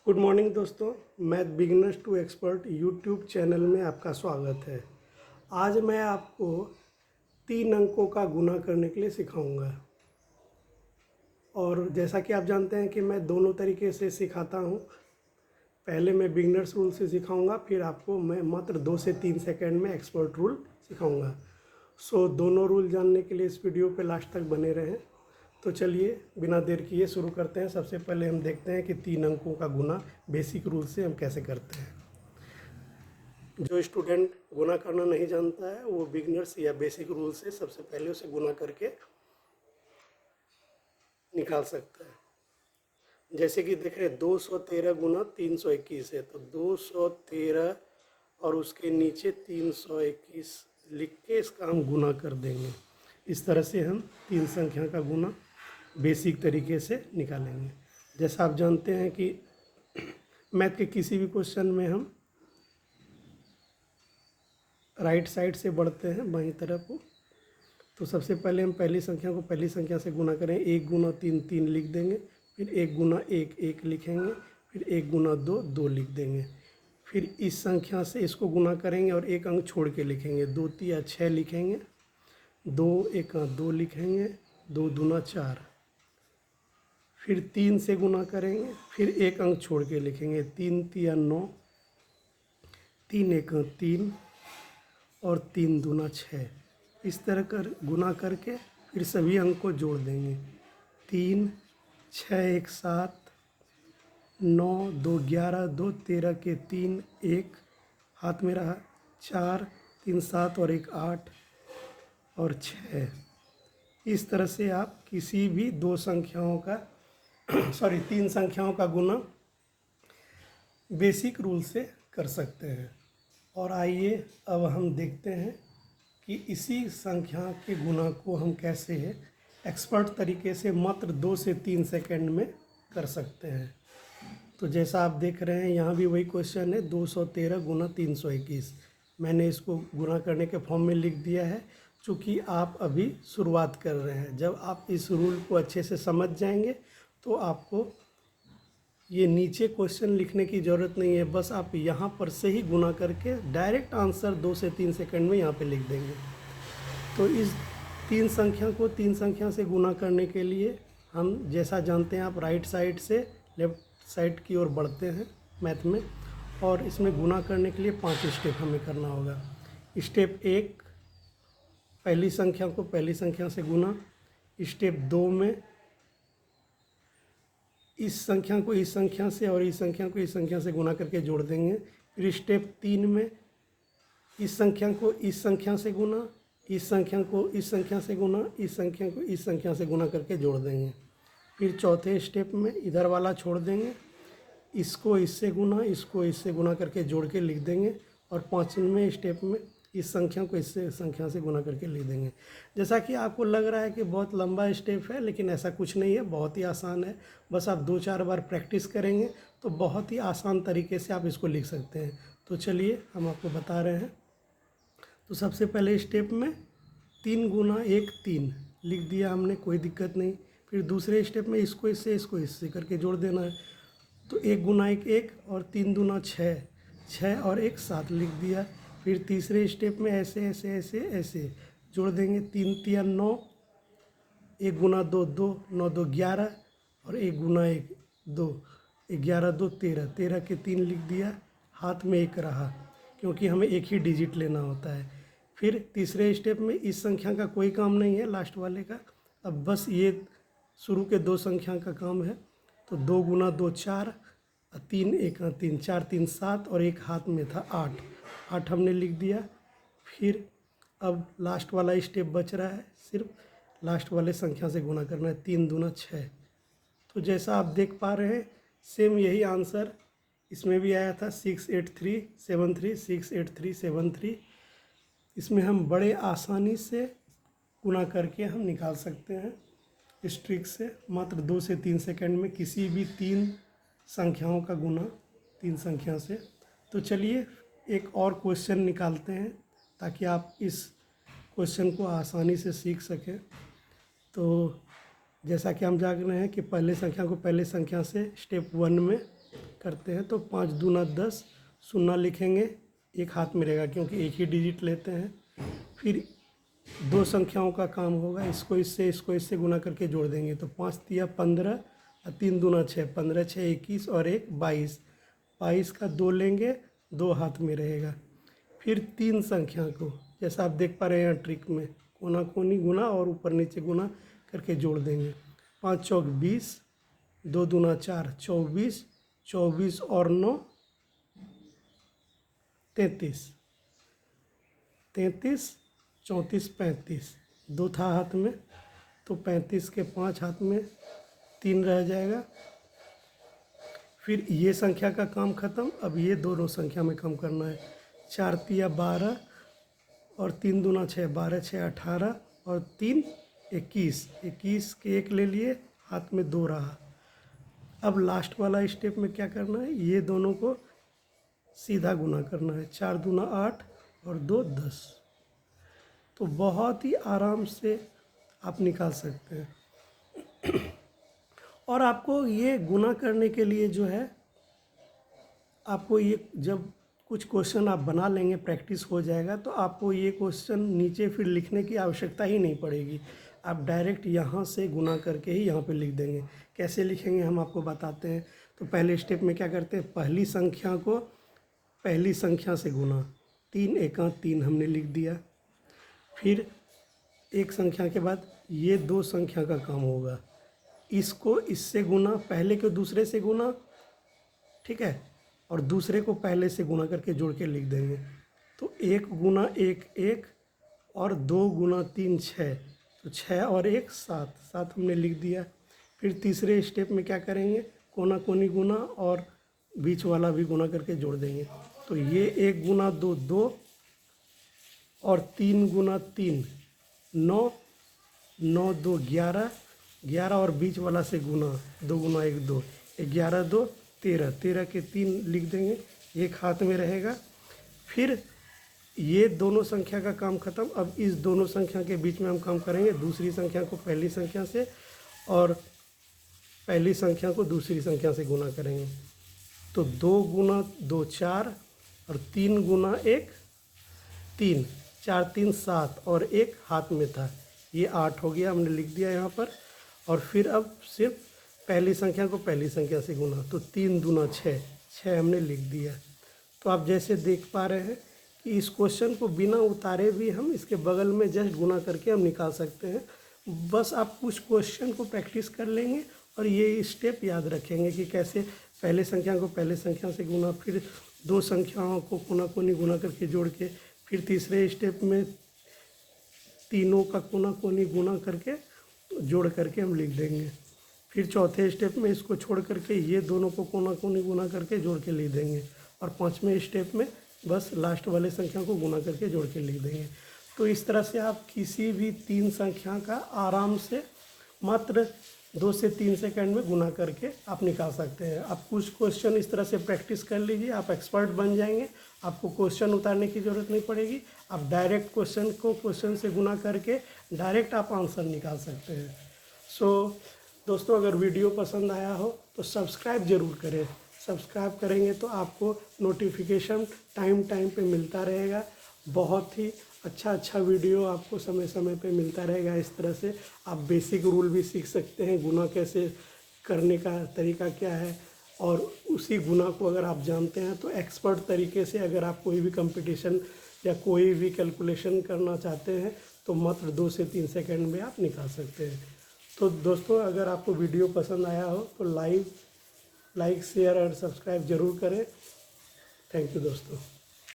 Good morning दोस्तों, math beginners to expert YouTube channel में आपका स्वागत है। आज मैं आपको 3 अंकों का गुणा करने के लिए सिखाऊंगा। और जैसा कि आप जानते हैं कि मैं दोनों तरीके से सिखाता हूं। पहले मैं बिगिनर्स रूल से सिखाऊंगा, फिर आपको मैं मात्र 2 से 3 सेकंड में एक्सपर्ट रूल सिखाऊंगा। सो दोनों रूल जानने के लिए इस वीडियो पे लास्ट तक बने रहें। तो चलिए बिना देर किए शुरू करते हैं। सबसे पहले हम देखते हैं कि 3 अंकों का गुना बेसिक रूल से हम कैसे करते हैं। जो स्टूडेंट गुना करना नहीं जानता है वो बिगिनर्स या बेसिक रूल से सबसे पहले उसे गुना करके निकाल सकता है। जैसे कि देख रहे हैं 213 गुना 321 है, तो 213 और उसके नीचे 321 लिख के इसका हम गुना कर देंगे। इस तरह से हम 3 संख्या का गुना बेसिक तरीके से निकालेंगे। जैसा आप जानते हैं कि मैथ के किसी भी क्वेश्चन में हम राइट साइड से बढ़ते हैं बाईं तरफ को। तो सबसे पहले हम पहली संख्या को पहली संख्या से गुना करें। 1 गुना 3 3 लिख देंगे, फिर 1 गुना 1 1 लिखेंगे, फिर 1 गुना 2 2 लिख देंगे। फिर इस संख्या से इसको गुना करेंगे और एक अंक छोड़ के लिखेंगे। 2 तिया 6 लिखेंगे, 2 एका 2 लिखेंगे, 2 दूना 4। फिर 3 से गुना करेंगे, फिर एक अंक छोड़ के लिखेंगे। 3 तिया 9, 3 एका 3 और 3 दूना 6। इस तरह कर गुना करके फिर सभी अंक को जोड़ देंगे। 3 6 1 7, 9 2 11, 2 13 के 3 1 हाथ में रहा, 4 3 7 और 1 8 और 6। इस तरह से आप किसी भी 2 संख्याओं का 3 संख्याओं का गुना बेसिक रूल से कर सकते हैं। और आइए अब हम देखते हैं कि इसी संख्या के गुना को हम कैसे एक्सपर्ट तरीके से मात्र 2 से 3 सेकंड में कर सकते हैं। तो जैसा आप देख रहे हैं यहाँ भी वही क्वेश्चन है, 213 गुना 321। मैंने इसको गुना करने के फॉर्म में लिख दिया है, चूँकि आप अभी शुरुआत कर रहे हैं। जब आप इस रूल को अच्छे से समझ जाएंगे तो आपको ये नीचे क्वेश्चन लिखने की ज़रूरत नहीं है। बस आप यहाँ पर से ही गुना करके डायरेक्ट आंसर 2 से 3 सेकंड में यहाँ पे लिख देंगे। तो इस 3 संख्या को 3 संख्या से गुना करने के लिए हम जैसा जानते हैं, आप राइट साइड से लेफ़्ट साइड की ओर बढ़ते हैं मैथ में। और इसमें गुना करने के लिए 5 स्टेप हमें करना होगा। स्टेप 1, पहली संख्या को पहली संख्या से गुना। स्टेप 2 में इस संख्या को इस संख्या से और इस संख्या को इस संख्या से गुना करके जोड़ देंगे। फिर स्टेप 3 में इस संख्या को इस संख्या से गुना, इस संख्या को इस संख्या से गुना, इस संख्या को इस संख्या से गुना करके जोड़ देंगे। फिर चौथे स्टेप में इधर वाला छोड़ देंगे, इसको इससे गुना, इसको इससे गुना करके जोड़ के लिख देंगे। और 5वें स्टेप में इस संख्या को इससे संख्या से गुना करके लिख देंगे। जैसा कि आपको लग रहा है कि बहुत लंबा स्टेप है, लेकिन ऐसा कुछ नहीं है, बहुत ही आसान है। बस आप 2-4 बार प्रैक्टिस करेंगे तो बहुत ही आसान तरीके से आप इसको लिख सकते हैं। तो चलिए हम आपको बता रहे हैं। तो सबसे पहले स्टेप में 3 गुना 1 3 लिख दिया हमने, कोई दिक्कत नहीं। फिर दूसरे स्टेप में इसको इससे करके जोड़ देना है। तो 1 गुना 1 1 और 3 दूना 6, 6 और 1 7 लिख दिया। फिर तीसरे स्टेप में ऐसे ऐसे ऐसे ऐसे जोड़ देंगे। 3 तिया 9, 1 गुना 2 2, 9 2 11 और 1 गुना 1 2, 11 2 13, 13 के 3 लिख दिया, हाथ में 1 रहा क्योंकि हमें एक ही डिजिट लेना होता है। फिर तीसरे स्टेप में इस संख्या का कोई काम नहीं है, लास्ट वाले का। अब बस ये शुरू के 2 संख्या का काम है। तो 2 गुना 2 4, 3 1 3, 4 3 7 और 1 हाथ में था 8, 8 हमने लिख दिया। फिर अब लास्ट वाला स्टेप बच रहा है, सिर्फ लास्ट वाले संख्या से गुना करना है। 3 दूना 6। तो जैसा आप देख पा रहे हैं, सेम यही आंसर इसमें भी आया था, 68373, 68373। इसमें हम बड़े आसानी से गुना करके हम निकाल सकते हैं इस ट्रिक से, मात्र 2 से 3 सेकंड में किसी भी 3 संख्याओं का गुना 3 संख्या से। तो चलिए एक और क्वेश्चन निकालते हैं ताकि आप इस क्वेश्चन को आसानी से सीख सकें। तो जैसा कि हम जान रहे हैं कि पहले संख्या को पहले संख्या से स्टेप 1 में करते हैं तो 5 दूना 10, शून्य लिखेंगे, एक हाथ में रहेगा क्योंकि एक ही डिजिट लेते हैं। फिर दो संख्याओं का काम होगा, इसको इससे गुना करके जोड़ देंगे तो 5 तिया 15 और 3 दूना 6, 15 6 21 और 1 22, 22 का 2 लेंगे, 2 हाथ में रहेगा। फिर 3 संख्या को जैसा आप देख पा रहे हैं ट्रिक में, कोना कोनी गुना और ऊपर नीचे गुना करके जोड़ देंगे। 5 चौक 20, 2 दूना 4 24, 24 और 9 33, 33 34 35, 2 था हाथ में तो 35 के 5 हाथ में 3 रह जाएगा। फिर ये संख्या का काम ख़त्म। अब ये दोनों संख्या में कम करना है। 4 तिया 12 और 3 दूना 6, 12 6 18 और 3 21, 21 के 1 ले लिए, हाथ में 2 रहा। अब लास्ट वाला स्टेप में क्या करना है, ये दोनों को सीधा गुना करना है। 4 दूना 8 और 2 10। तो बहुत ही आराम से आप निकाल सकते हैं। और आपको ये गुना करने के लिए जो है, आपको ये जब कुछ क्वेश्चन आप बना लेंगे, प्रैक्टिस हो जाएगा, तो आपको ये क्वेश्चन नीचे फिर लिखने की आवश्यकता ही नहीं पड़ेगी। आप डायरेक्ट यहाँ से गुना करके ही यहाँ पे लिख देंगे। कैसे लिखेंगे हम आपको बताते हैं। तो पहले स्टेप में क्या करते हैं, पहली संख्या को पहली संख्या से गुना, 3 एका 3 हमने लिख दिया। फिर एक संख्या के बाद ये 2 संख्या का काम होगा, इसको इससे गुना, पहले को दूसरे से गुना, ठीक है, और दूसरे को पहले से गुना करके जोड़ के लिख देंगे। तो 1 गुना 1 1 और 2 गुना 3 6, तो 6 और 1 7, 7 हमने लिख दिया। फिर तीसरे स्टेप में क्या करेंगे, कोना कोनी गुना और बीच वाला भी गुना करके जोड़ देंगे। तो ये 1 गुना 2 2 और 3 गुना 3 9, 9 2 11, 11 और बीच वाला से गुना, 2 गुना 1 2, 11 2 13, 13 के 3 लिख देंगे, एक हाथ में रहेगा। फिर ये दोनों संख्या का काम ख़त्म। अब इस दोनों संख्या के बीच में हम काम करेंगे, दूसरी संख्या को पहली संख्या से और पहली संख्या को दूसरी संख्या से गुना करेंगे। तो 2 गुना 2 4 और 3 गुना 1 3, 4 3 7 और 1 हाथ में था, ये 8 हो गया, हमने लिख दिया यहाँ पर। और फिर अब सिर्फ पहली संख्या को पहली संख्या से गुना, तो 3 दूना 6, 6 हमने लिख दिया। तो आप जैसे देख पा रहे हैं कि इस क्वेश्चन को बिना उतारे भी हम इसके बगल में जस्ट गुना करके हम निकाल सकते हैं। बस आप कुछ क्वेश्चन को प्रैक्टिस कर लेंगे और ये स्टेप याद रखेंगे कि कैसे पहले संख्या को पहले संख्या से गुना, फिर 2 संख्याओं को कोना कोनी गुना करके जोड़ के, फिर तीसरे स्टेप में तीनों का कोना कोनी गुना करके जोड़ करके हम लिख देंगे। फिर चौथे स्टेप में इसको छोड़ करके ये दोनों को कोना कोनी गुना करके जोड़ के लिख देंगे। और 5वें स्टेप में बस लास्ट वाले संख्या को गुना करके जोड़ के लिख देंगे। तो इस तरह से आप किसी भी 3 संख्या का आराम से मात्र 2 से 3 सेकंड में गुना करके आप निकाल सकते हैं। आप कुछ क्वेश्चन इस तरह से प्रैक्टिस कर लीजिए, आप एक्सपर्ट बन जाएंगे। आपको क्वेश्चन उतारने की ज़रूरत नहीं पड़ेगी। आप डायरेक्ट क्वेश्चन को क्वेश्चन से गुना करके डायरेक्ट आप आंसर निकाल सकते हैं। सो दोस्तों, अगर वीडियो पसंद आया हो तो सब्सक्राइब ज़रूर करें। सब्सक्राइब करेंगे तो आपको नोटिफिकेशन टाइम पे मिलता रहेगा। बहुत ही अच्छा वीडियो आपको समय समय पे मिलता रहेगा। इस तरह से आप बेसिक रूल भी सीख सकते हैं, गुना कैसे करने का तरीका क्या है। और उसी गुना को अगर आप जानते हैं तो एक्सपर्ट तरीके से अगर आप कोई भी कंपटीशन या कोई भी कैलकुलेशन करना चाहते हैं तो मात्र 2 से 3 सेकंड में आप निकाल सकते हैं। तो दोस्तों, अगर आपको वीडियो पसंद आया हो तो लाइक शेयर और सब्सक्राइब ज़रूर करें। थैंक यू दोस्तों।